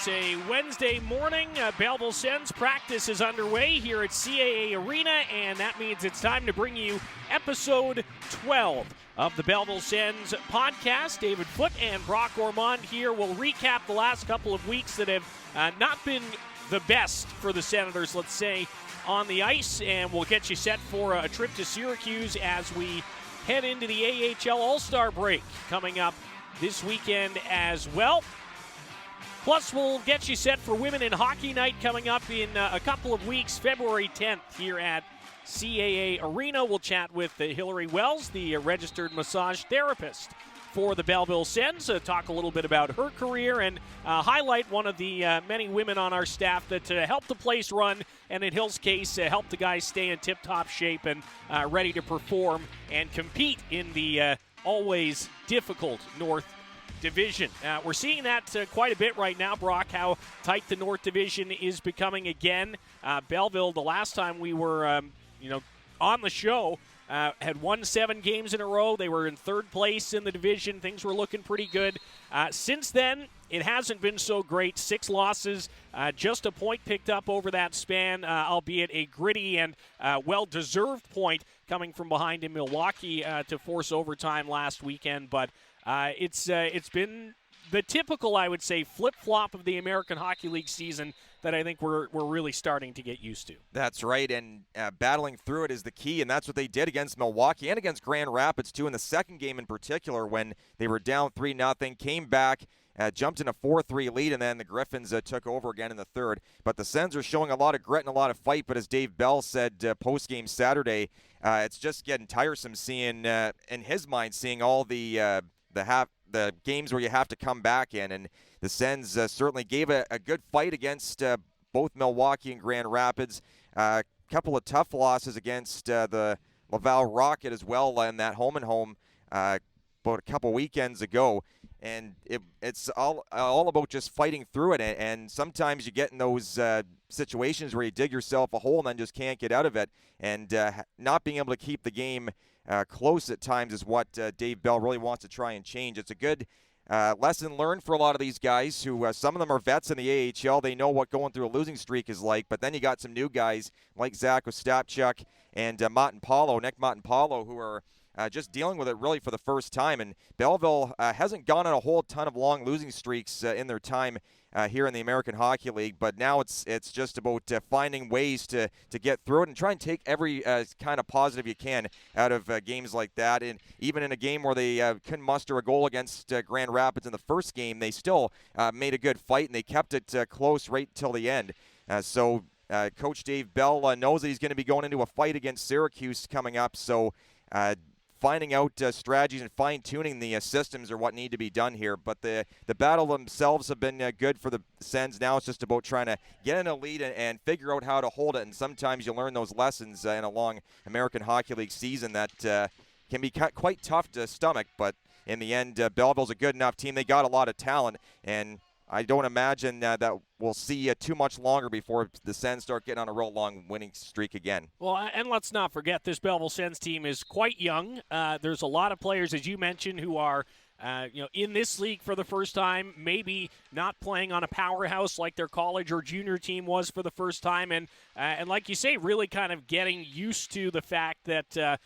It's a Wednesday morning. Belleville Sens practice is underway here at CAA Arena, and that means it's time to bring you episode 12 of the Belleville Sens podcast. David Foote and Brock Ormond here will recap the last couple of weeks that have not been the best for the Senators, let's say, on the ice, and we'll get you set for a trip to Syracuse as we head into the AHL All-Star break coming up this weekend as well. Plus, we'll get you set for Women in Hockey Night coming up in a couple of weeks, February 10th, here at CAA Arena. We'll chat with Hilary Wells, the registered massage therapist for the Belleville Sens, talk a little bit about her career and highlight one of the many women on our staff that helped the place run, and in Hill's case, helped the guys stay in tip-top shape and ready to perform and compete in the always difficult North Division. We're seeing that quite a bit right now, Brock, how tight the North Division is becoming again. Belleville, the last time we were on the show, had won 7 games in a row. They were in third place in the division. Things were looking pretty good. Since then, it hasn't been so great. 6 losses, just a point picked up over that span, albeit a gritty and well-deserved point coming from behind in Milwaukee to force overtime last weekend. But it's been the typical, I would say, flip-flop of the American Hockey League season that I think we're really starting to get used to. That's right, and battling through it is the key, and that's what they did against Milwaukee and against Grand Rapids, too, in the second game in particular when they were down 3-0, came back, jumped in a 4-3 lead, and then the Griffins took over again in the third. But the Sens are showing a lot of grit and a lot of fight, but as Dave Bell said post-game Saturday, it's just getting tiresome seeing, in his mind, seeing all the games where you have to come back in, and the Sens certainly gave a good fight against both Milwaukee and Grand Rapids. A couple of tough losses against the Laval Rocket as well in that home-and-home about a couple weekends ago. And it's all about just fighting through it, and sometimes you get in those situations where you dig yourself a hole and then just can't get out of it, and not being able to keep the game close at times is what Dave Bell really wants to try and change. It's a good lesson learned for a lot of these guys who some of them are vets in the AHL. They know what going through a losing streak is like, but then you got some new guys like Zach Ostapchuk and Nick Montempalo, who are just dealing with it really for the first time. And Belleville hasn't gone on a whole ton of long losing streaks in their time here in the American Hockey League, but now it's just about finding ways to get through it and try and take every kind of positive you can out of games like that. And even in a game where they couldn't muster a goal against Grand Rapids in the first game, they still made a good fight, and they kept it close right till the end. So Coach Dave Bell knows that he's going to be going into a fight against Syracuse coming up, so finding out strategies and fine-tuning the systems are what need to be done here. But the battle themselves have been good for the Sens. Now it's just about trying to get in a lead and figure out how to hold it. And sometimes you learn those lessons in a long American Hockey League season that can be quite tough to stomach. But in the end, Belleville's a good enough team. They got a lot of talent, and I don't imagine that we'll see too much longer before the Sens start getting on a real long winning streak again. Well, and let's not forget, this Belleville Sens team is quite young. There's a lot of players, as you mentioned, who are in this league for the first time, maybe not playing on a powerhouse like their college or junior team was for the first time. And like you say, really kind of getting used to the fact that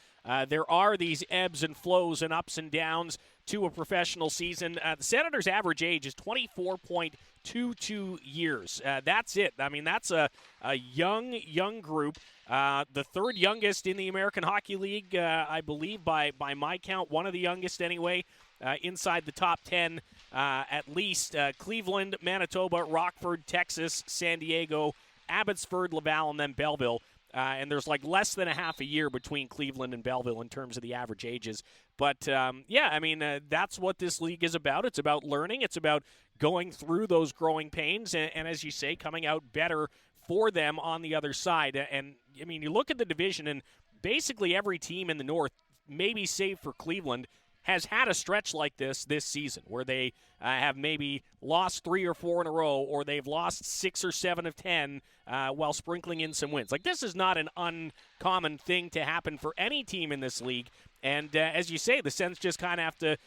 there are these ebbs and flows and ups and downs to a professional season. The Senators' average age is 24.22 years. That's it. I mean, that's a young group. The third youngest in the American Hockey League, I believe, by my count, one of the youngest anyway, inside the top 10 at least. Cleveland, Manitoba, Rockford, Texas, San Diego, Abbotsford, Laval, and then Belleville. And there's like less than a half a year between Cleveland and Belleville in terms of the average ages. But, that's what this league is about. It's about learning. It's about going through those growing pains and as you say, coming out better for them on the other side. And, I mean, you look at the division, and basically every team in the North, maybe save for Cleveland, has had a stretch like this season where they have maybe lost 3 or 4 in a row, or they've lost 6 or 7 of 10 while sprinkling in some wins. Like, this is not an uncommon thing to happen for any team in this league. And as you say, the Sens just kind of have to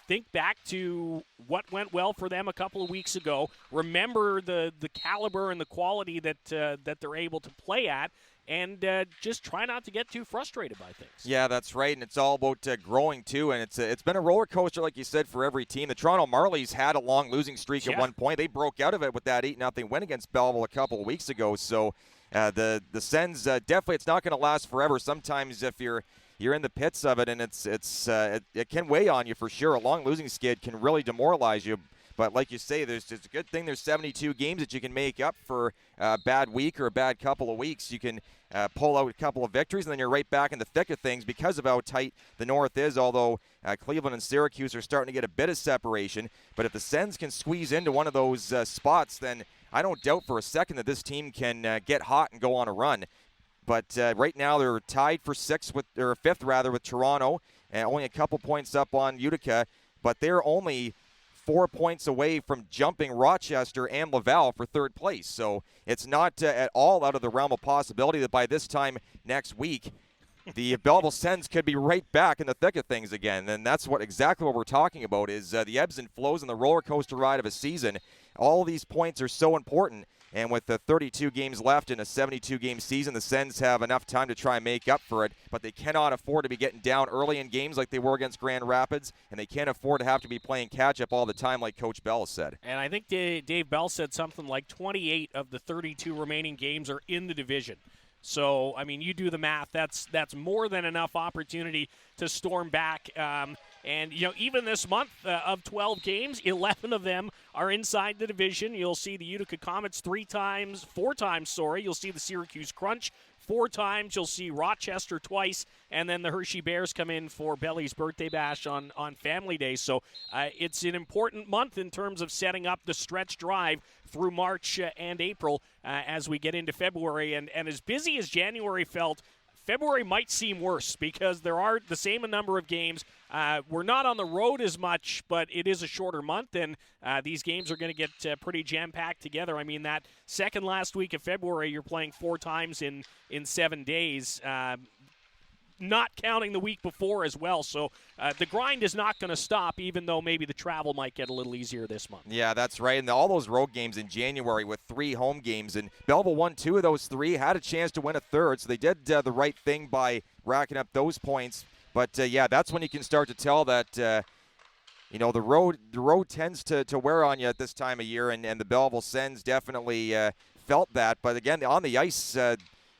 think back to what went well for them a couple of weeks ago. Remember the caliber and the quality that they're able to play at. And just try not to get too frustrated by things. Yeah, that's right, and it's all about growing too. And it's been a roller coaster, like you said, for every team. The Toronto Marlies had a long losing streak at one point. They broke out of it with that 8-0 win against Belleville a couple of weeks ago. So the Sens definitely, it's not going to last forever. Sometimes if you're in the pits of it, and it can weigh on you for sure. A long losing skid can really demoralize you. But like you say, it's a good thing there's 72 games that you can make up for a bad week or a bad couple of weeks. You can pull out a couple of victories, and then you're right back in the thick of things because of how tight the North is, although Cleveland and Syracuse are starting to get a bit of separation. But if the Sens can squeeze into one of those spots, then I don't doubt for a second that this team can get hot and go on a run. But right now they're tied for fifth with Toronto, and only a couple points up on Utica. But they're only 4 points away from jumping Rochester and Laval for third place. So it's not at all out of the realm of possibility that by this time next week, the Belleville Sens could be right back in the thick of things again. And that's exactly what we're talking about is the ebbs and flows and the roller coaster ride of a season. All these points are so important. And with the 32 games left in a 72-game season, the Sens have enough time to try and make up for it. But they cannot afford to be getting down early in games like they were against Grand Rapids, and they can't afford to have to be playing catch-up all the time like Coach Bell said. And I think Dave Bell said something like 28 of the 32 remaining games are in the division. So, I mean, you do the math. That's more than enough opportunity to storm back. And, even this month of 12 games, 11 of them are inside the division. You'll see the Utica Comets 4 times. You'll see the Syracuse Crunch 4 times. You'll see Rochester twice. And then the Hershey Bears come in for Belly's birthday bash on Family Day. So it's an important month in terms of setting up the stretch drive through March and April as we get into February. And as busy as January felt, February might seem worse because there are the same number of games. We're not on the road as much, but it is a shorter month, and these games are going to get pretty jam-packed together. I mean, that second last week of February, you're playing 4 times in 7 days, not counting the week before as well. So the grind is not going to stop, even though maybe the travel might get a little easier this month. Yeah, that's right. And all those road games in January with 3 home games, and Belleville won 2 of those 3, had a chance to win a third, so they did the right thing by racking up those points. But, that's when you can start to tell that, the road tends to wear on you at this time of year, and the Belleville Sens definitely felt that. But, again, on the ice,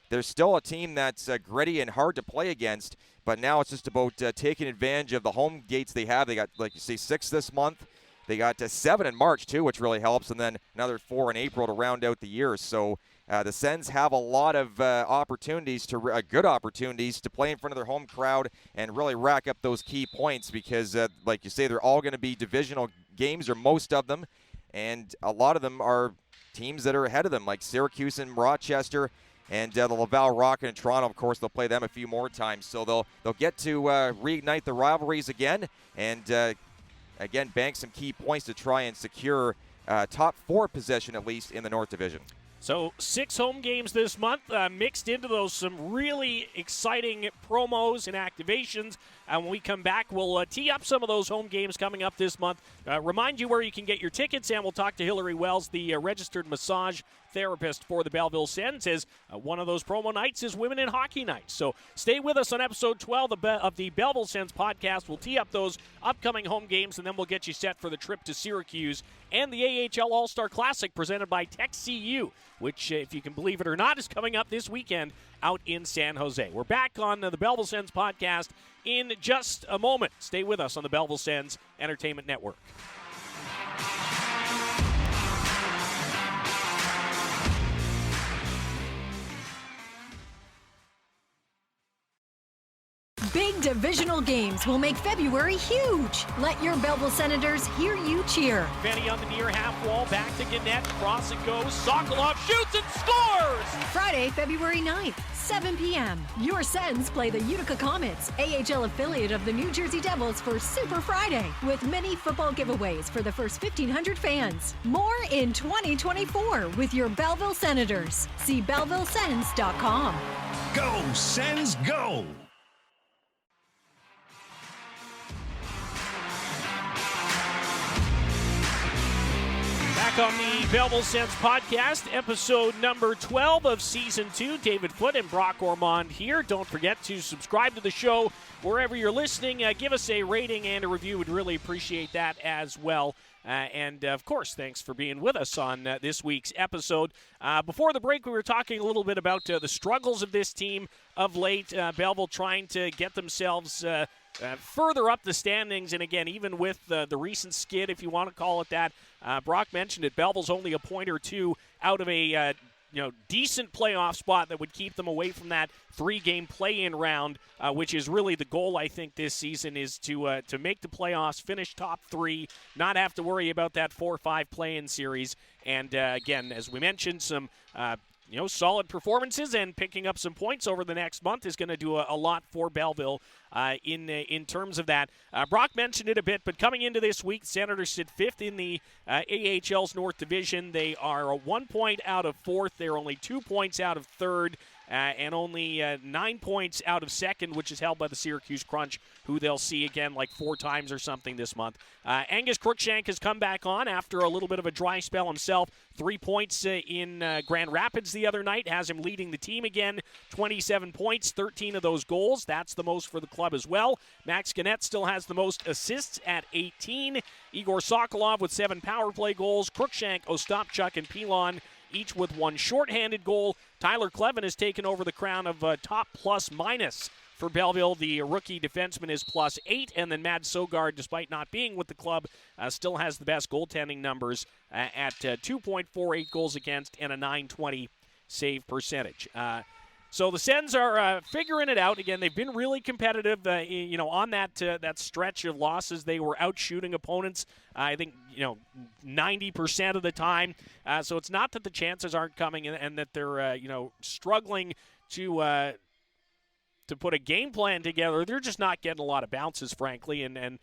there's still a team that's gritty and hard to play against, but now it's just about taking advantage of the home gates they have. They got, like you say, 6 this month. They got 7 in March, too, which really helps, and then another 4 in April to round out the year. So the Sens have a lot of good opportunities to play in front of their home crowd and really rack up those key points because, like you say, they're all going to be divisional games, or most of them, and a lot of them are teams that are ahead of them, like Syracuse and Rochester. And the Laval Rocket in Toronto, of course, they'll play them a few more times. So they'll get to reignite the rivalries again and, again, bank some key points to try and secure top 4 position, at least, in the North Division. So 6 home games this month, mixed into those some really exciting promos and activations. And when we come back, we'll tee up some of those home games coming up this month. Remind you where you can get your tickets, and we'll talk to Hilary Wells, the registered massage therapist for the Belleville Sens, as one of those promo nights is Women in Hockey Night. So stay with us on episode 12 of the Belleville Sens podcast. We'll tee up those upcoming home games, and then we'll get you set for the trip to Syracuse and the AHL All-Star Classic presented by TechCU, which, if you can believe it or not, is coming up this weekend out in San Jose. We're back on the Belleville Sens podcast in just a moment. Stay with us on the Belleville Sens Entertainment Network. Big divisional games will make February huge. Let your Belleville Senators hear you cheer. Benny on the near half wall, back to Gannett, cross it goes, Sokolov shoots and scores! Friday, February 9th, 7 p.m. Your Sens play the Utica Comets, AHL affiliate of the New Jersey Devils, for Super Friday, with many football giveaways for the first 1,500 fans. More in 2024 with your Belleville Senators. See BellevilleSens.com. Go, Sens, go! Back on the Belleville Sens podcast, episode number 12 of Season 2. David Foote and Brock Ormond here. Don't forget to subscribe to the show wherever you're listening. Give us a rating and a review. We'd really appreciate that as well. And, of course, thanks for being with us on this week's episode. Before the break, we were talking a little bit about the struggles of this team of late. Belleville trying to get themselves further up the standings. And, again, even with the recent skid, if you want to call it that, Brock mentioned it, Belleville's only a point or two out of a decent playoff spot that would keep them away from that three-game play-in round, which is really the goal, I think, this season is to make the playoffs, finish top three, not have to worry about that 4-5 play-in series. And, again, as we mentioned, some solid performances and picking up some points over the next month is going to do a lot for Belleville in terms of that. Brock mentioned it a bit, but coming into this week, Senators sit fifth in the AHL's North Division. They are 1 point out of fourth. They're only 2 points out of third. And only 9 points out of second, which is held by the Syracuse Crunch, who they'll see again like 4 times or something this month. Angus Crookshank has come back on after a little bit of a dry spell himself. 3 points in Grand Rapids the other night, has him leading the team again. 27 points, 13 of those goals. That's the most for the club as well. Max Gannett still has the most assists at 18. Igor Sokolov with 7 power play goals. Crookshank, Ostapchuk, and Pilon each with 1 shorthanded goal. Tyler Clevin has taken over the crown of top plus-minus for Belleville. The rookie defenseman is +8, and then Mad Sogard, despite not being with the club, still has the best goaltending numbers at 2.48 goals against and a .920 save percentage. So the Sens are figuring it out. Again, they've been really competitive, on that stretch of losses. They were out shooting opponents, I think, 90% of the time. So it's not that the chances aren't coming and that they're, struggling to put a game plan together. They're just not getting a lot of bounces, frankly. And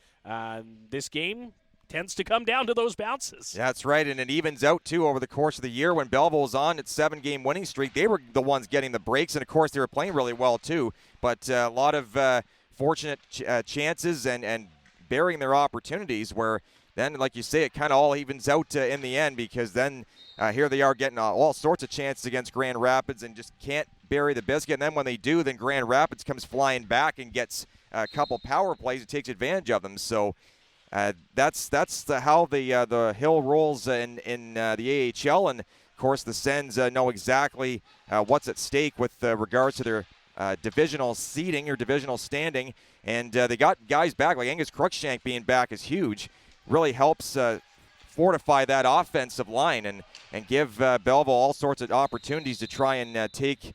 this game tends to come down to those bounces. That's right, and it evens out, too, over the course of the year. When Belleville was on its 7-game winning streak, they were the ones getting the breaks, and, of course, they were playing really well, too. But a lot of fortunate chances and burying their opportunities where then, like you say, it kind of all evens out in the end, because then here they are getting all sorts of chances against Grand Rapids and just can't bury the biscuit. And then when they do, then Grand Rapids comes flying back and gets a couple power plays and takes advantage of them. So that's how the hill rolls in the AHL, and of course the Sens know exactly what's at stake with regards to their divisional seeding or divisional standing, and they got guys back like Angus Crookshank being back is huge. Really helps fortify that offensive line and give Belleville all sorts of opportunities to try and take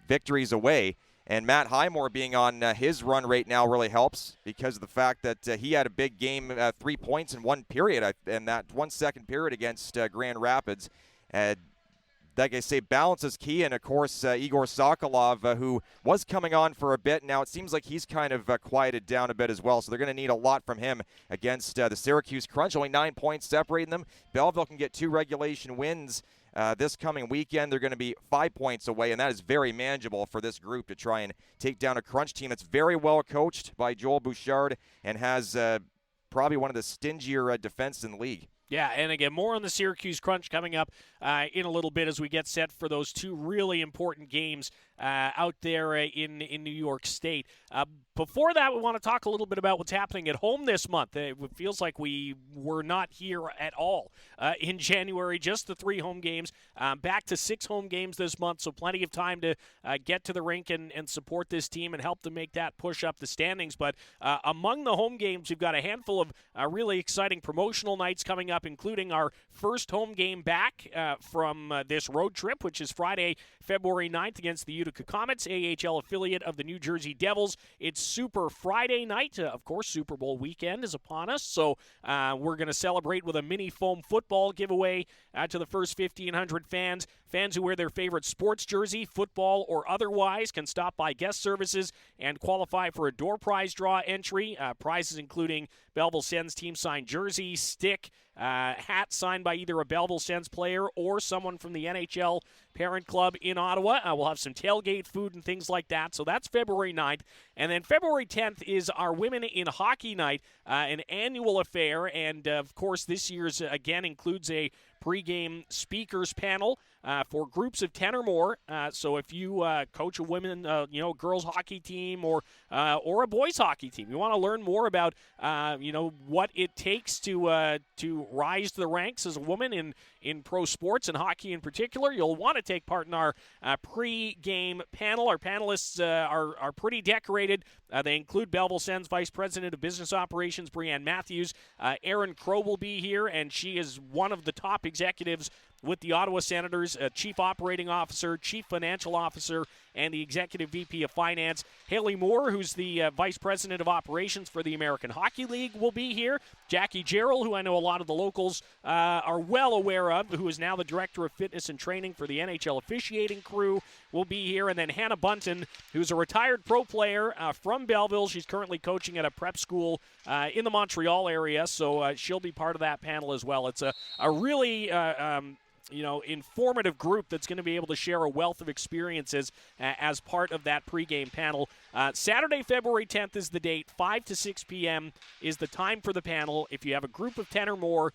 victories away. And Matt Highmore being on his run rate now really helps because of the fact that he had a big game, 3 points in one period, and that 1 second period against Grand Rapids. Like I say, balance is key, and of course Igor Sokolov, who was coming on for a bit, now it seems like he's kind of quieted down a bit as well, so they're going to need a lot from him against the Syracuse Crunch. Only 9 points separating them. Belleville can get 2 regulation wins this coming weekend. They're going to be 5 points away, and that is very manageable for this group to try and take down a Crunch team that's very well coached by Joel Bouchard and has probably one of the stingier defense in the league. Yeah, and again, more on the Syracuse Crunch coming up in a little bit as we get set for those 2 really important games out there in New York State. Before that, we want to talk a little bit about what's happening at home this month. It feels like we were not here at all in January, just the 3 home games. Back to 6 home games this month, so plenty of time to get to the rink and support this team and help them make that push up the standings. But among the home games, we've got a handful of really exciting promotional nights coming up, including our first home game back from this road trip, which is Friday, February 9th against the Utica Comets, AHL affiliate of the New Jersey Devils. It's Super Friday night. Of course, Super Bowl weekend is upon us, so we're going to celebrate with a mini foam football giveaway to the first 1,500 fans. Fans who wear their favorite sports jersey, football or otherwise, can stop by guest services and qualify for a door prize draw entry. Prizes including Belleville Sens team signed jersey, stick, hat signed by either a Belleville Sens player or someone from the NHL parent club in Ottawa. We'll have some tailgate food and things like that. So that's February 9th. And then February 10th is our Women in Hockey Night, an annual affair. And, of course, this year's, again, includes a pregame speakers panel for groups of 10 or more. So if you coach a women, girls hockey team or a boys hockey team, you want to learn more about, what it takes to rise to the ranks as a woman in pro sports and hockey in particular, you'll want to take part in our pre-game panel. Our panelists are pretty decorated. They include Belleville Sens Vice President of Business Operations, Brianne Matthews. Erin Crow will be here, and she is one of the top executives with the Ottawa Senators, Chief Operating Officer, Chief Financial Officer, and the Executive VP of Finance. Haley Moore, who's the Vice President of Operations for the American Hockey League, will be here. Jackie Gerald, who I know a lot of the locals are well aware of, who is now the Director of Fitness and Training for the NHL officiating crew, will be here. And then Hannah Bunton, who's a retired pro player from Belleville. She's currently coaching at a prep school in the Montreal area, so she'll be part of that panel as well. It's a really informative group that's going to be able to share a wealth of experiences as part of that pregame panel. Saturday, February 10th is the date. 5 to 6 p.m. is the time for the panel. If you have a group of 10 or more,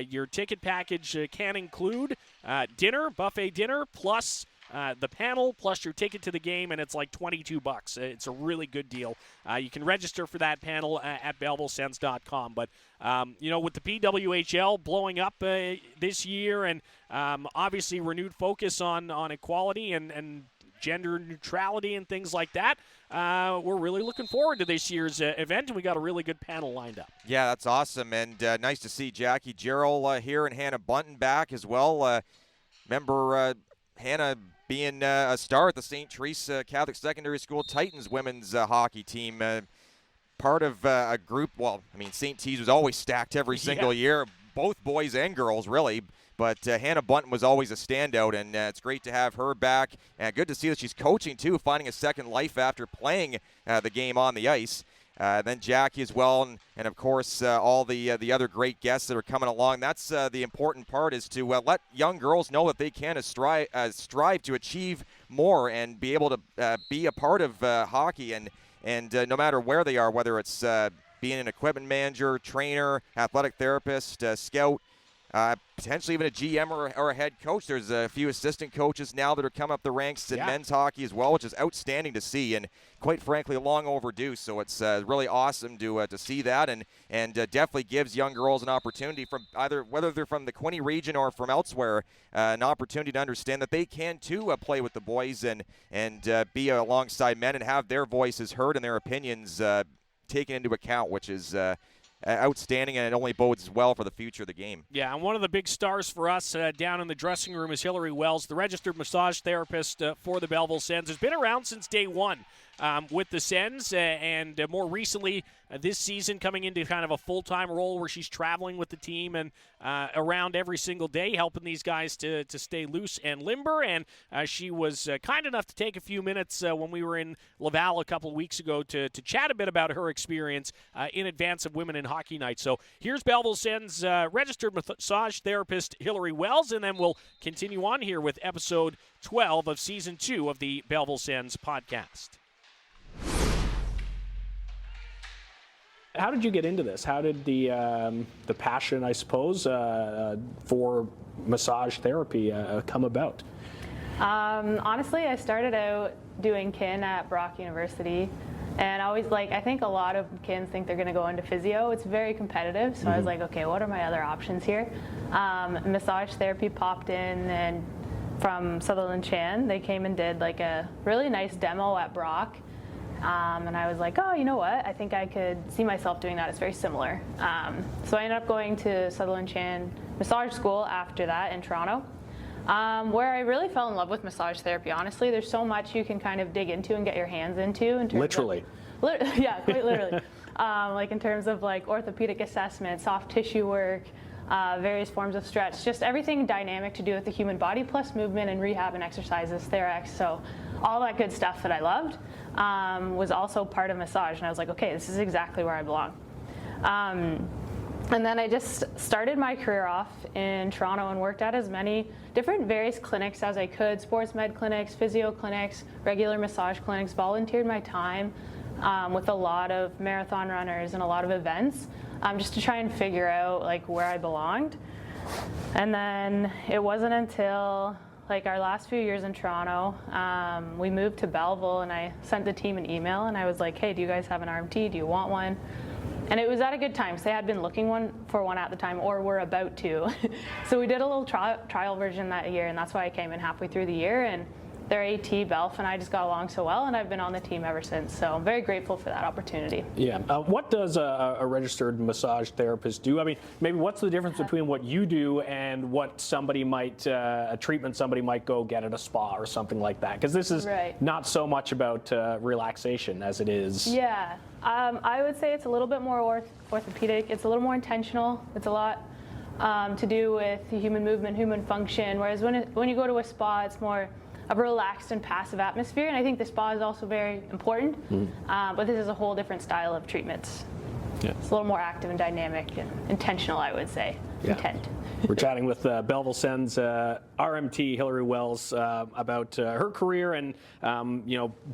your ticket package can include buffet dinner, plus the panel, plus your ticket to the game, and it's like $22. It's a really good deal. You can register for that panel at BellevilleSens.com. But, with the PWHL blowing up this year and obviously renewed focus on equality and gender neutrality and things like that, we're really looking forward to this year's event, and we got a really good panel lined up. Yeah, that's awesome, and nice to see Jackie Gerald here and Hannah Bunton back as well. Remember Hannah being a star at the St. Therese Catholic Secondary School Titans women's hockey team. Part of a group, St. T's was always stacked every single year, both boys and girls, really. But Hannah Bunton was always a standout, and it's great to have her back. And good to see that she's coaching, too, finding a second life after playing the game on the ice. Then Jackie as well, and of course all the other great guests that are coming along. That's the important part, is to let young girls know that they can strive to achieve more and be able to be a part of hockey, and no matter where they are, whether it's being an equipment manager, trainer, athletic therapist, scout, potentially even a GM or a head coach. There's a few assistant coaches now that are coming up the ranks in men's hockey as well, which is outstanding to see, and quite frankly long overdue. So it's really awesome to see that, and definitely gives young girls an opportunity from either, whether they're from the Quinte region or from elsewhere, an opportunity to understand that they can too play with the boys and be alongside men and have their voices heard and their opinions taken into account, which is outstanding, and it only bodes well for the future of the game. Yeah, and one of the big stars for us down in the dressing room is Hilary Wells, the registered massage therapist for the Belleville Sens. Has been around since day one with the Sens, and more recently this season coming into kind of a full-time role where she's traveling with the team and around every single day, helping these guys to stay loose and limber. And she was kind enough to take a few minutes when we were in Laval a couple of weeks ago to chat a bit about her experience in advance of Women in Hockey Night. So here's Belleville Sens registered massage therapist Hilary Wells, and then we'll continue on here with episode 12 of season 2 of the Belleville Sens podcast. How did you get into this? How did the passion, I suppose, for massage therapy come about? Honestly, I started out doing kin at Brock University, and I think a lot of kids think they're going to go into physio. It's very competitive, so I was like, okay, what are my other options here? Massage therapy popped in, and from Sutherland Chan, they came and did like a really nice demo at Brock. And I was like, oh, you know what? I think I could see myself doing that. It's very similar. So I ended up going to Sutherland Chan Massage School after that in Toronto, where I really fell in love with massage therapy, honestly. There's so much you can kind of dig into and get your hands into. In terms literally. Yeah, quite literally. Like in terms of like orthopedic assessment, soft tissue work, various forms of stretch, just everything dynamic to do with the human body, plus movement and rehab and exercises, Therex. So all that good stuff that I loved was also part of massage, and I was like, okay, this is exactly where I belong. And then I just started my career off in Toronto and worked at as many different various clinics as I could, sports med clinics, physio clinics, regular massage clinics, volunteered my time with a lot of marathon runners and a lot of events just to try and figure out like where I belonged. And then it wasn't until like our last few years in Toronto, we moved to Belleville, and I sent the team an email and I was like, hey, do you guys have an RMT? Do you want one? And it was at a good time, because they had been looking for one at the time, or were about to. So we did a little trial version that year, and that's why I came in halfway through the year. And their AT, Belf, and I just got along so well, and I've been on the team ever since. So I'm very grateful for that opportunity. Yeah. What does a registered massage therapist do? I mean, maybe what's the difference between what you do and what somebody might, a treatment somebody might go get at a spa or something like that? Because this is not so much about relaxation as it is. Yeah. I would say it's a little bit more orthopedic. It's a little more intentional. It's a lot to do with human movement, human function, whereas when you go to a spa, it's more of a relaxed and passive atmosphere, and I think the spa is also very important, but this is a whole different style of treatments. Yeah. It's a little more active and dynamic and intentional, I would say. Yeah. Intent. We're chatting with Belleville Sens RMT Hilary Wells about her career and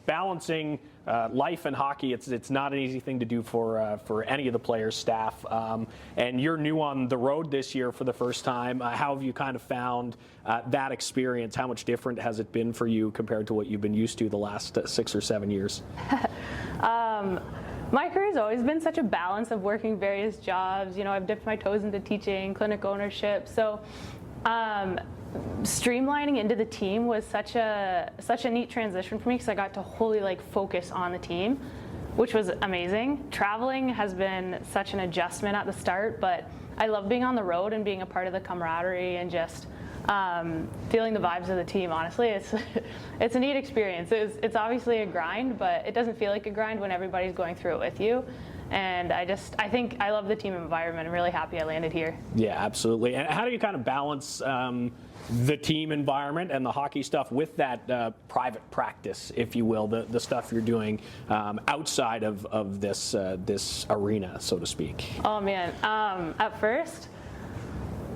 balancing life and hockey. It's not an easy thing to do for any of the players, staff. And you're new on the road this year for the first time. How have you kind of found that experience? How much different has it been for you compared to what you've been used to the last 6 or 7 years? My career has always been such a balance of working various jobs. You know, I've dipped my toes into teaching, clinic ownership. So streamlining into the team was such a neat transition for me, because I got to wholly focus on the team, which was amazing. Traveling has been such an adjustment at the start, but I love being on the road and being a part of the camaraderie and just feeling the vibes of the team. Honestly, it's a neat experience. It's obviously a grind, but it doesn't feel like a grind when everybody's going through it with you. And I think I love the team environment. I'm really happy I landed here. Yeah, absolutely. And how do you kind of balance the team environment and the hockey stuff with that private practice, if you will, the stuff you're doing outside of this arena, so to speak? Oh man, at first,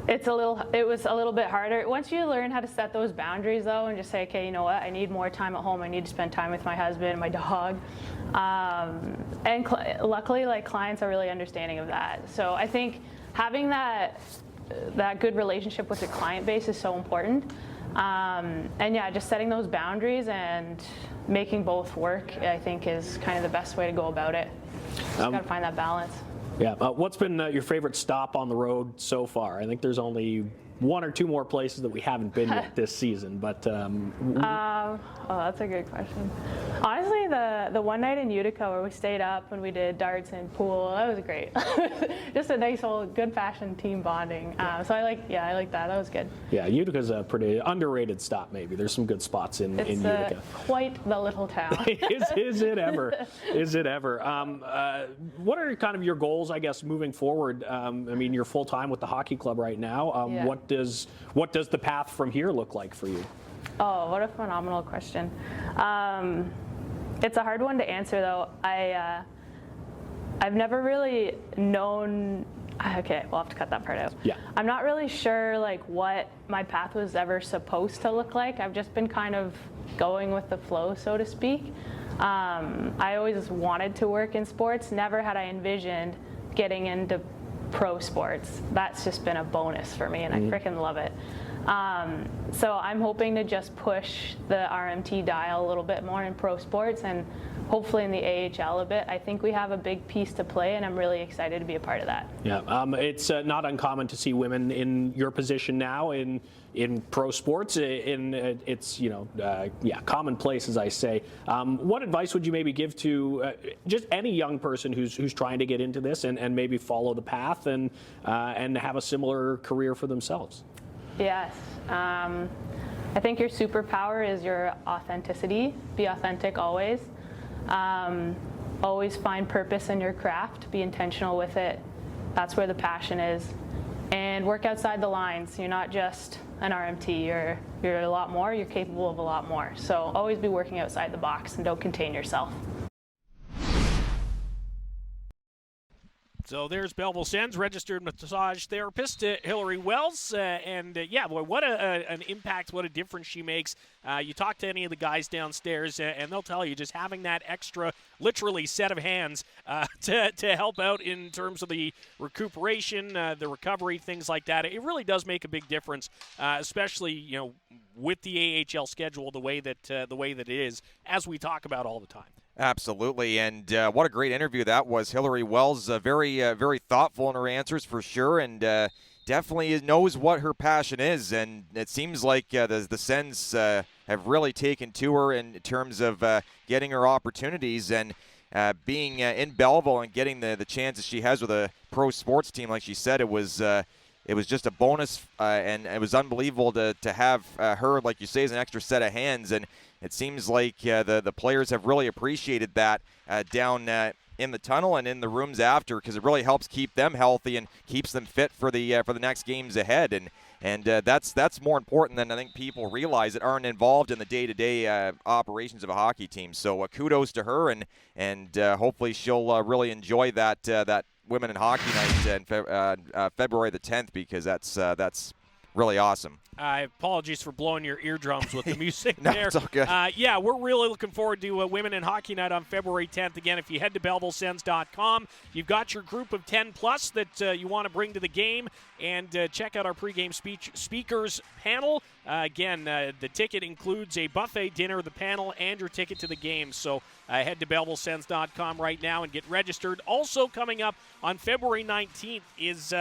it was a little bit harder. Once you learn how to set those boundaries, though, and just say, okay, you know what, I need more time at home. I need to spend time with my husband and my dog. And luckily, clients are really understanding of that. So I think having that good relationship with your client base is so important. And yeah, just setting those boundaries and making both work, I think, is kind of the best way to go about it. Just got to find that balance. Yeah. What's been your favorite stop on the road so far? I think there's only 1 or 2 more places that we haven't been yet this season, but that's a good question. Honestly, the one night in Utica where we stayed up and we did darts and pool, that was great. Just a nice old good fashioned team bonding. So I like that. That was good. Yeah, Utica's a pretty underrated stop. Maybe there's some good spots in Utica. It's quite the little town. Is it ever? Is it ever? What are kind of your goals, I guess, moving forward? I mean, you're full time with the hockey club right now. Yeah. What does the path from here look like for you? Oh, what a phenomenal question. It's a hard one to answer, though. I've never really known. Okay, we'll have to cut that part out. Yeah. I'm not really sure what my path was ever supposed to look like. I've just been kind of going with the flow, so to speak. I always wanted to work in sports. Never had I envisioned getting into pro sports. That's just been a bonus for me, and I freaking love it. So I'm hoping to just push the RMT dial a little bit more in pro sports, and hopefully in the AHL a bit. I think we have a big piece to play, and I'm really excited to be a part of that. Yeah, it's not uncommon to see women in your position now in pro sports. It's commonplace, as I say. What advice would you maybe give to just any young person who's trying to get into this and maybe follow the path and have a similar career for themselves? Yes. I think your superpower is your authenticity. Be authentic always. Always find purpose in your craft. Be intentional with it. That's where the passion is. And work outside the lines. You're not just an RMT. You're a lot more. You're capable of a lot more. So always be working outside the box and don't contain yourself. So there's Belleville Sens registered massage therapist Hilary Wells, what an impact, what a difference she makes. You talk to any of the guys downstairs, and they'll tell you just having that extra, literally, set of hands to help out in terms of the recuperation, the recovery, things like that. It really does make a big difference, especially with the AHL schedule the way that it is, as we talk about all the time. Absolutely, and what a great interview that was. Hilary Wells, very thoughtful in her answers for sure, and definitely knows what her passion is. And it seems like the Sens have really taken to her in terms of getting her opportunities and being in Belleville and getting the chances she has with a pro sports team. Like she said, it was just a bonus, and it was unbelievable to have her, like you say, as an extra set of hands. And it seems like the players have really appreciated that down in the tunnel and in the rooms after, because it really helps keep them healthy and keeps them fit for the next games ahead. And that's more important than I think people realize that aren't involved in the day-to-day operations of a hockey team. So kudos to her, and hopefully she'll really enjoy that Women in Hockey Night on February the 10th, because that's really awesome. Apologies for blowing your eardrums with the music No, there. it's all good. We're really looking forward to Women in Hockey Night on February 10th. Again, if you head to BellevilleSens.com, you've got your group of 10+ that you want to bring to the game, and check out our pregame speakers panel. The ticket includes a buffet dinner, the panel, and your ticket to the game. So head to BellevilleSens.com right now and get registered. Also coming up on February 19th is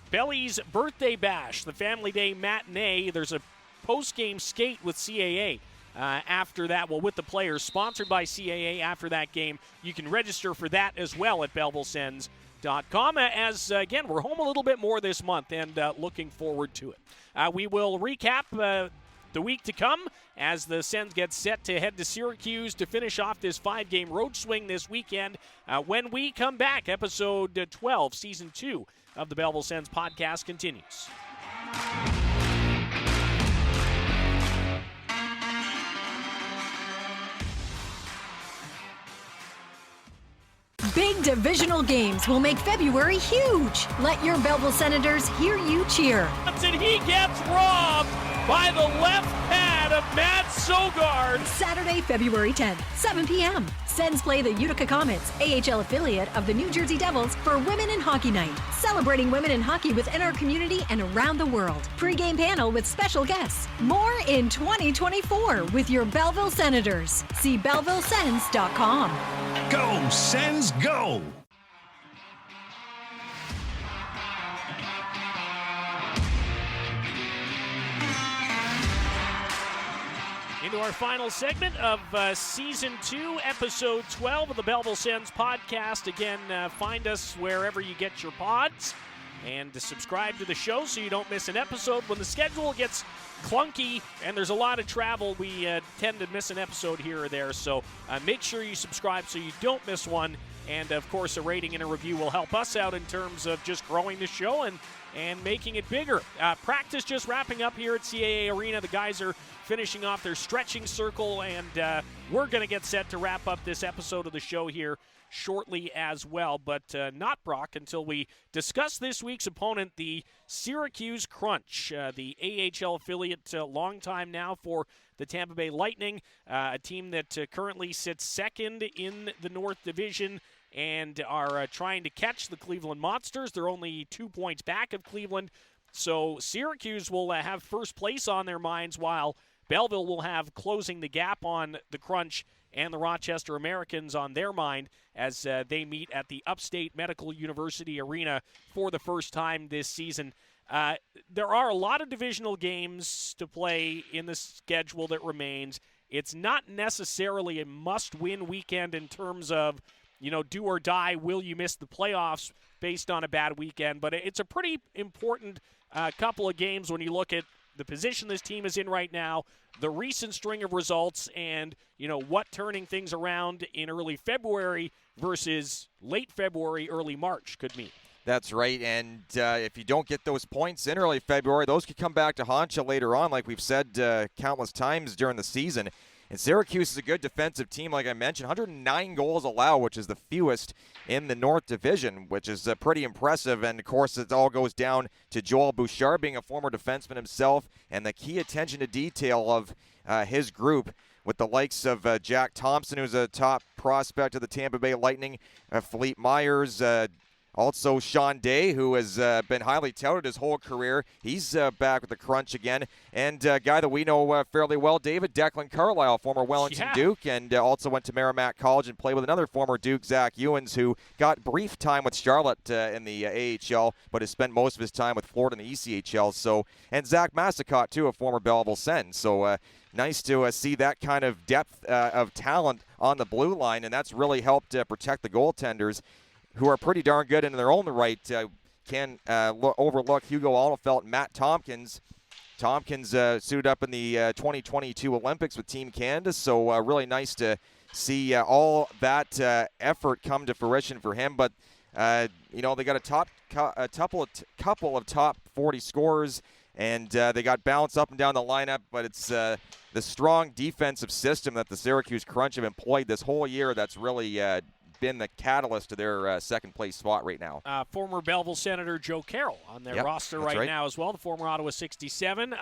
Belly's Birthday Bash, the Family Day Matinee. There's a post-game skate with CAA after that, with the players, sponsored by CAA after that game. You can register for that as well at BellevilleSens.com, as, again, we're home a little bit more this month, and looking forward to it. We will recap the week to come as the Sens get set to head to Syracuse to finish off this 5-game road swing this weekend. When we come back, episode 12, season 2 of the Belleville Sens podcast continues. Big divisional games will make February huge. Let your Belleville Senators hear you cheer. And he gets robbed by the left pad of Matt Sogard. Saturday, February 10th, 7 p.m. Sens play the Utica Comets, AHL affiliate of the New Jersey Devils, for Women in Hockey Night, celebrating women in hockey within our community and around the world. Pre-game panel with special guests. More in 2024 with your Belleville Senators. See BellevilleSens.com. Go, Sens, go! Into our final segment of Season 2, Episode 12 of the Belleville Sens podcast. Again, find us wherever you get your pods, and to subscribe to the show so you don't miss an episode. When the schedule gets clunky and there's a lot of travel, we tend to miss an episode here or there. So make sure you subscribe so you don't miss one. And, of course, a rating and a review will help us out in terms of just growing the show and making it bigger. Practice just wrapping up here at CAA Arena. The guys are finishing off their stretching circle, and we're going to get set to wrap up this episode of the show here shortly as well. But not Brock until we discuss this week's opponent, the Syracuse Crunch, the AHL affiliate, long time now for the Tampa Bay Lightning, a team that currently sits second in the North Division and are trying to catch the Cleveland Monsters. They're only 2 points back of Cleveland. So Syracuse will have first place on their minds, while Belleville will have closing the gap on the Crunch and the Rochester Americans on their mind as they meet at the Upstate Medical University Arena for the first time this season. There are a lot of divisional games to play in the schedule that remains. It's not necessarily a must-win weekend in terms of, do or die, will you miss the playoffs based on a bad weekend. But it's a pretty important couple of games when you look at the position this team is in right now, the recent string of results, and, what turning things around in early February versus late February, early March could mean. That's right, and if you don't get those points in early February, those could come back to haunt you later on, like we've said countless times during the season. And Syracuse is a good defensive team, like I mentioned. 109 goals allowed, which is the fewest in the North Division, which is pretty impressive. And, of course, it all goes down to Joel Bouchard being a former defenseman himself and the key attention to detail of his group, with the likes of Jack Thompson, who's a top prospect of the Tampa Bay Lightning, Philippe Myers, also Sean Day, who has been highly touted his whole career. He's back with the Crunch again. And a guy that we know fairly well, David Declan Carlisle, former Wellington Duke, and also went to Merrimack College and played with another former Duke, Zach Ewens, who got brief time with Charlotte in the AHL, but has spent most of his time with Florida in the ECHL. So, and Zach Massicott, too, a former Belleville Sens. So nice to see that kind of depth of talent on the blue line, and that's really helped protect the goaltenders, who are pretty darn good in their own right. Can overlook Hugo Alnefelt and Matt Tompkins. Tompkins suited up in the 2022 Olympics with Team Canada, so really nice to see all that effort come to fruition for him. But they got a couple of top 40 scorers, and they got balanced up and down the lineup. But it's the strong defensive system that the Syracuse Crunch have employed this whole year that's really been the catalyst to their second-place spot right now. Former Belleville Senator Joe Carroll on their roster right now as well, the former Ottawa 67.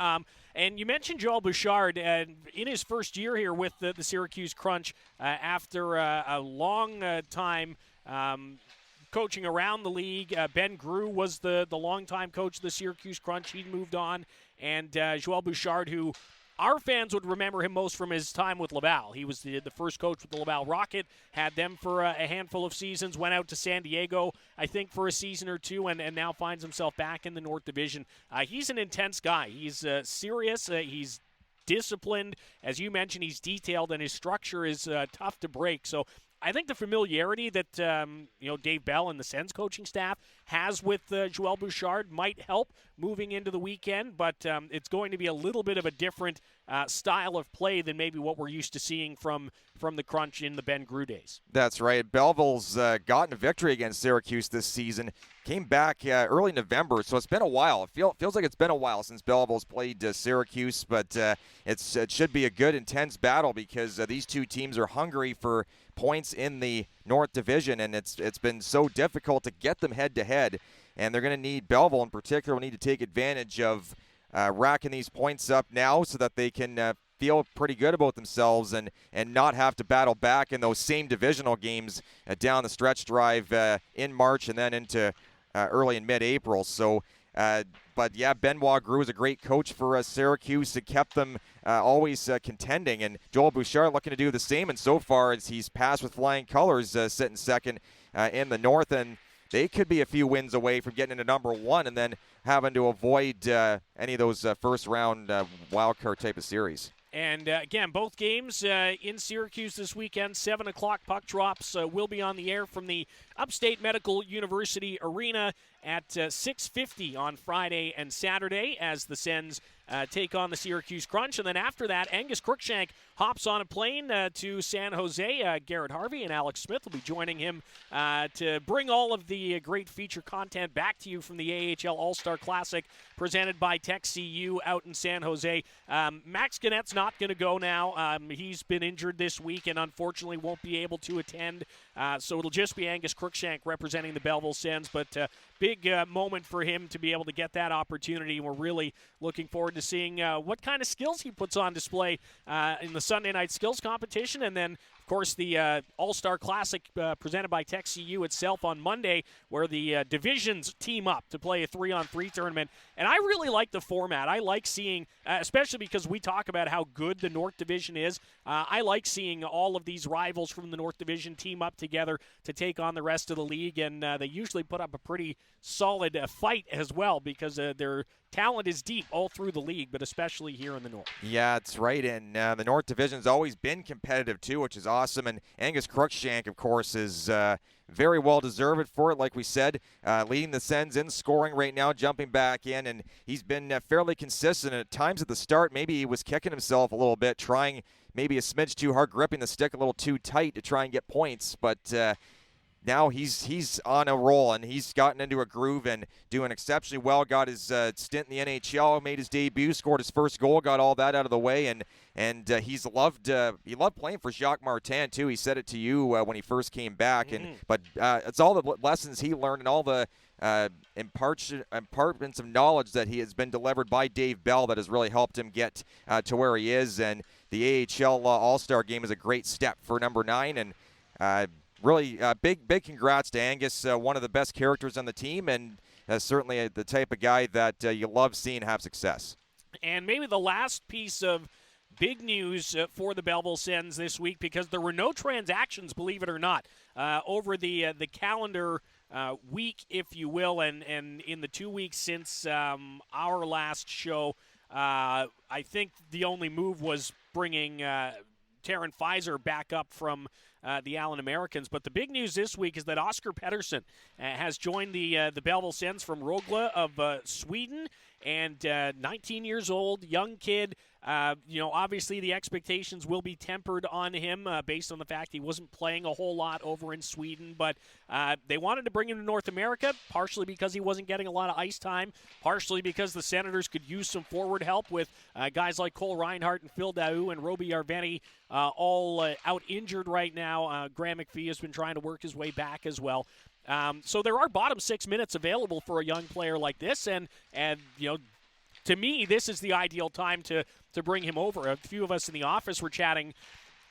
And you mentioned Joel Bouchard in his first year here with the Syracuse Crunch after a long time coaching around the league. Ben Grew was the longtime coach of the Syracuse Crunch. He moved on. And Joel Bouchard, who our fans would remember him most from his time with Laval. He was the first coach with the Laval Rocket, had them for a handful of seasons, went out to San Diego, I think, for a season or two, and now finds himself back in the North Division. He's an intense guy. He's serious. He's disciplined. As you mentioned, he's detailed, and his structure is tough to break. So I think the familiarity that Dave Bell and the Sens coaching staff has with Joel Bouchard might help moving into the weekend, but it's going to be a little bit of a different style of play than maybe what we're used to seeing from the Crunch in the Ben Grew days. That's right. Belleville's gotten a victory against Syracuse this season. Came back early November, so it's been a while. It feels like it's been a while since Belleville's played Syracuse, but it should be a good, intense battle because these two teams are hungry for points in the North Division, and it's been so difficult to get them head-to-head, and they're going to need, Belleville in particular, will need to take advantage of racking these points up now so that they can feel pretty good about themselves and not have to battle back in those same divisional games down the stretch drive in March and then into early and mid-April. So, but yeah, Benoit Grew is a great coach for Syracuse. It kept them always contending, and Joel Bouchard looking to do the same. And so far, as he's passed with flying colors, sitting second in the North, and they could be a few wins away from getting into number one and then having to avoid any of those first-round wildcard type of series. And, again, both games in Syracuse this weekend, 7 o'clock puck drops will be on the air from the Upstate Medical University Arena at 6:50 on Friday and Saturday as the Sens take on the Syracuse Crunch. And then after that, Angus Crookshank hops on a plane to San Jose. Garrett Harvey and Alex Smith will be joining him to bring all of the great feature content back to you from the AHL All-Star Classic presented by TechCU out in San Jose. Max Gannett's not going to go now. He's been injured this week and unfortunately won't be able to attend. So it'll just be Angus Crookshank representing the Belleville Sens. But big moment for him to be able to get that opportunity. We're really looking forward to seeing what kind of skills he puts on display in the Sunday night skills competition. And then, of course, the All-Star Classic presented by TechCU itself on Monday, where the divisions team up to play a 3-on-3 tournament. And I really like the format. I like seeing, especially because we talk about how good the North Division is, I like seeing all of these rivals from the North Division team up together to take on the rest of the league. And they usually put up a pretty solid fight as well because their talent is deep all through the league, but especially here in the North. Yeah, that's right. And the North Division's always been competitive too, which is awesome. And Angus Crookshank, of course, is very well deserved for it, like we said, leading the Sens in scoring right now, jumping back in, and he's been fairly consistent. At times at the start, maybe he was kicking himself a little bit, trying maybe a smidge too hard, gripping the stick a little too tight to try and get points, but now he's on a roll, and he's gotten into a groove and doing exceptionally well. Got his stint in the NHL, made his debut, scored his first goal, got all that out of the way, and he loved playing for Jacques Martin too. He said it to you when he first came back, but it's all the lessons he learned and all the impartments of knowledge that he has been delivered by Dave Bell that has really helped him get to where he is. And the AHL All-Star game is a great step for number 9, and really big congrats to Angus, one of the best characters on the team, and certainly the type of guy that you love seeing have success. And maybe the last piece of big news for the Belleville Sens this week, because there were no transactions, believe it or not, over the calendar week, if you will, and in the 2 weeks since our last show. I think the only move was bringing Taryn Fizer back up from the Allen Americans. But the big news this week is that Oscar Pettersson has joined the Belleville Sens from Rögle of Sweden, and 19 years old, young kid. Obviously the expectations will be tempered on him based on the fact he wasn't playing a whole lot over in Sweden. But they wanted to bring him to North America, partially because he wasn't getting a lot of ice time, partially because the Senators could use some forward help with guys like Cole Reinhardt and Phil Daou and Roby Arveni all out injured right now. Graham McPhee has been trying to work his way back as well. So there are bottom 6 minutes available for a young player like this, and to me, this is the ideal time to bring him over. A few of us in the office were chatting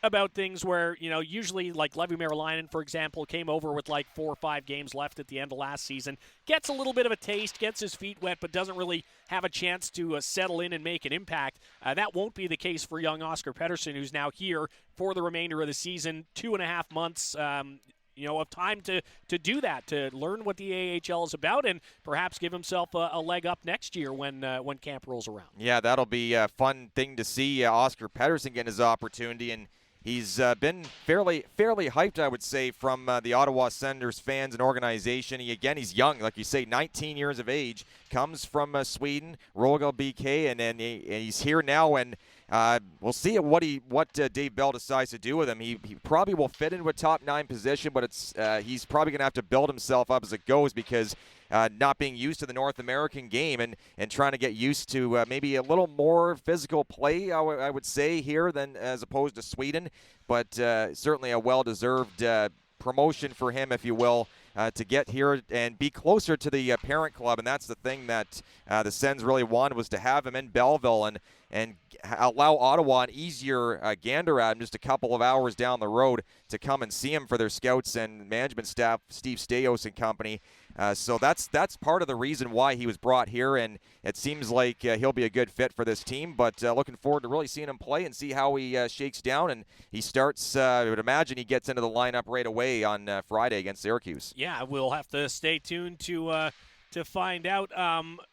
about things where, usually like Levi Merlainen, for example, came over with like 4 or 5 games left at the end of last season, gets a little bit of a taste, gets his feet wet, but doesn't really have a chance to settle in and make an impact. That won't be the case for young Oscar Pettersson, who's now here for the remainder of the season, 2.5 months of time to do that, to learn what the AHL is about, and perhaps give himself a leg up next year when camp rolls around. Yeah, that'll be a fun thing to see Oscar Pettersson getting his opportunity, and he's been fairly hyped, I would say, from the Ottawa Senators fans and organization. He's young, like you say, 19 years of age, comes from Sweden, Rögle BK, and he's here now, and we'll see what Dave Bell decides to do with him. He probably will fit into a top 9 position, but he's probably going to have to build himself up as it goes, because not being used to the North American game and trying to get used to maybe a little more physical play, I would say, here than as opposed to Sweden. But certainly a well-deserved promotion for him, if you will, to get here and be closer to the parent club. And that's the thing that the Sens really wanted, was to have him in Belleville and allow Ottawa an easier gander at him, just a couple of hours down the road, to come and see him for their scouts and management staff, Steve Staios and company. So that's part of the reason why he was brought here, and it seems like he'll be a good fit for this team. But looking forward to really seeing him play and see how he shakes down. And he starts, I would imagine he gets into the lineup right away on Friday against Syracuse. Yeah, we'll have to stay tuned to find out.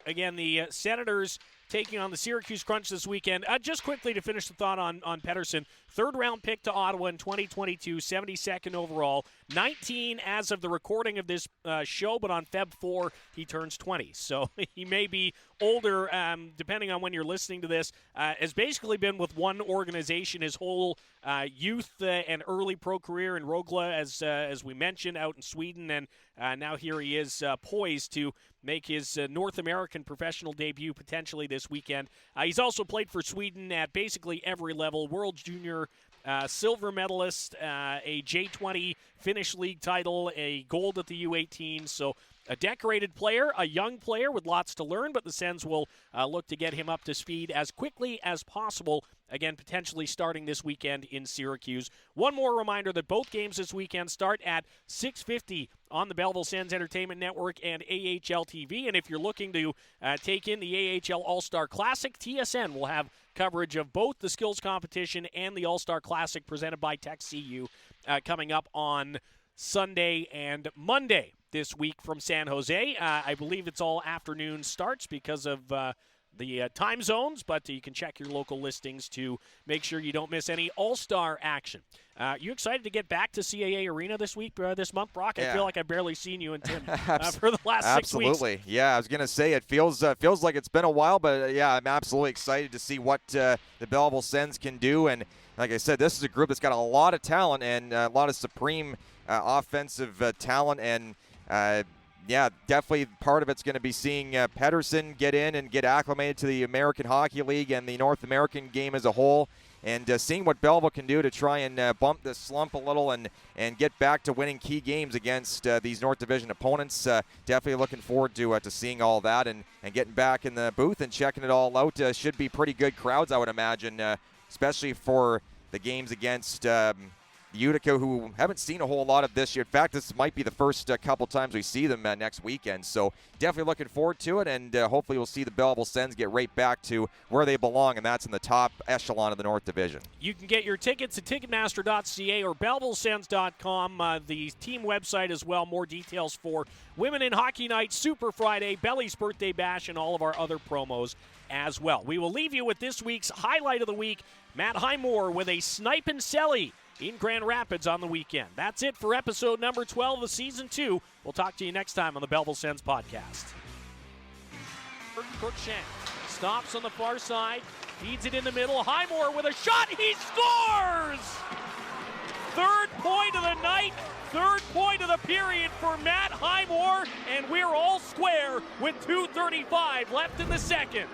Again, the Senators taking on the Syracuse Crunch this weekend. Just quickly to finish the thought on Pettersson, 3rd-round pick to Ottawa in 2022, 72nd overall, 19 as of the recording of this show, but on Feb 4, he turns 20. So he may be older, depending on when you're listening to this. Has basically been with one organization his whole youth and early pro career in Rögle, as we mentioned, out in Sweden, and now here he is poised to make his North American professional debut potentially this weekend. He's also played for Sweden at basically every level: World Junior silver medalist, a J20 Finnish League title, a gold at the U18. So a decorated player, a young player with lots to learn, but the Sens will look to get him up to speed as quickly as possible. Again, potentially starting this weekend in Syracuse. One more reminder that both games this weekend start at 6:50 on the Belleville Sens Entertainment Network and AHL TV. And if you're looking to take in the AHL All-Star Classic, TSN will have coverage of both the skills competition and the All-Star Classic presented by TechCU coming up on Sunday and Monday this week from San Jose. I believe it's all afternoon starts because of the time zones, but you can check your local listings to make sure you don't miss any All-Star action. You excited to get back to CAA Arena this month, Brock? I feel like I've barely seen you and Tim for the last 6 weeks. Absolutely. Yeah, I was going to say it feels like it's been a while, but I'm absolutely excited to see what the Belleville Sens can do. And like I said, this is a group that's got a lot of talent and a lot of supreme offensive talent. And definitely part of it's going to be seeing Pedersen get in and get acclimated to the American Hockey League and the North American game as a whole. And seeing what Belleville can do to try and bump the slump a little and get back to winning key games against these North Division opponents. Definitely looking forward to seeing all that and getting back in the booth and checking it all out. Should be pretty good crowds, I would imagine, especially for the games against Utica, who haven't seen a whole lot of this year. In fact, this might be the first couple times we see them next weekend. So definitely looking forward to it, and hopefully we'll see the Belleville Sens get right back to where they belong, and that's in the top echelon of the North Division. You can get your tickets at Ticketmaster.ca or BellevilleSens.com, the team website as well. More details for Women in Hockey Night, Super Friday, Belly's Birthday Bash, and all of our other promos as well. We will leave you with this week's highlight of the week, Matt Highmore with a snipe and celly in Grand Rapids on the weekend. That's it for episode number 12 of Season 2. We'll talk to you next time on the Belleville Sens podcast. Cruikshank stops on the far side, feeds it in the middle. Highmore with a shot. He scores! Third point of the night, third point of the period for Matt Highmore, and we're all square with 2:35 left in the second.